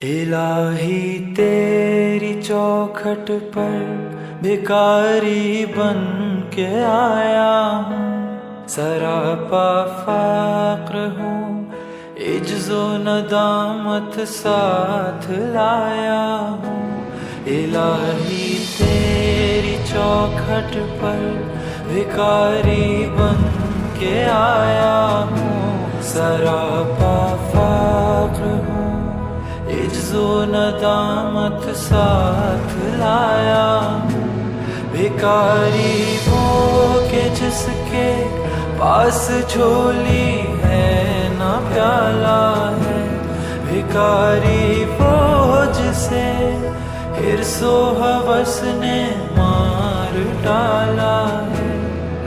الہی تیری چوکھٹ پر بھکاری بن کے آیا ہوں، سراپا فقر ہوں، عجز و ندامت ساتھ لایا ہوں۔ الہی تیری چوکھٹ پر بھکاری بن کے آیا ہوں، سراپا فقر ہوں، عجز و ندامت ساتھ لایا ہوں۔ بھکاری وہ کہ جس کے پاس جھولی ہے نہ پیالہ ہے، بھکاری وہ جسے حرص و ہوس نے مار ڈالا ہے۔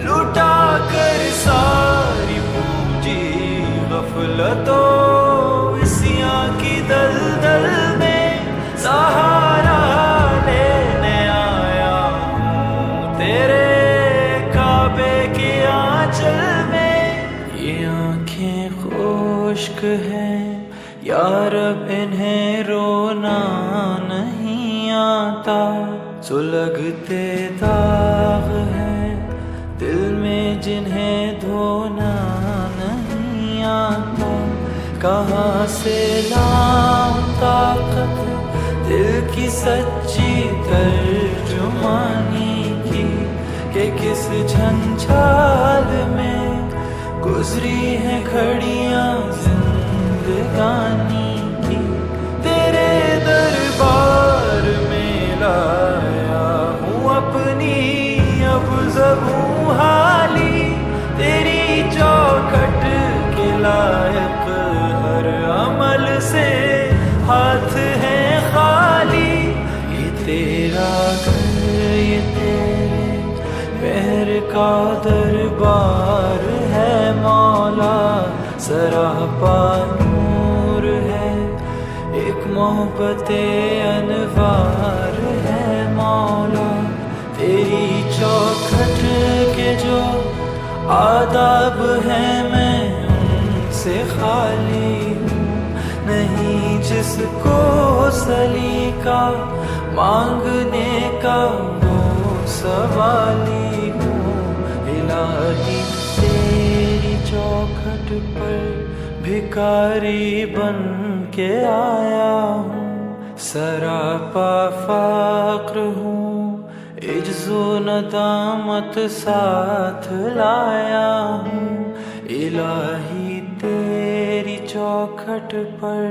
لٹا کر ساری پونجی غفلت و عصیاں کی دلدل میں سہارا لینے آیا ہوں، تیرے کعبے کی آنچل میں۔ یہ آنکھیں خشک ہیں یا رب، انہیں رونا نہیں آتا، سلگتے داغ ہیں دل میں جنہیں دھونا نہیں آتا۔ کہاں سے لاؤں طاقت دل کی سچی ترجمانی کی، کہ کس جھنجھال میں گزری ہیں گھڑیاں زندگانی کی۔ تیرے دربار میں لایا ہوں اپنی اب زبوں حالی، تیری چوکھٹ کے لائق ہر عمل سے ہاتھ ہے خالی۔ یہ تیرا گھر، یہ تیرے پیر کا دربار ہے مولا، سراپا نور ہے، ایک محبت انوار ہے مولا۔ تیری چوکھٹ کے جو آداب ہیں میں ان سے خالی ہوں، نہیں جس کو سلیقہ مانگنے کا وہ سوالی ہوں۔ الہی تیری چوکھٹ پر بھکاری بن کے آیا ہوں، سراپا فقر ہوں، عجز و ندامت ساتھ لایا ہوں۔ الہی تیری چوکھٹ پر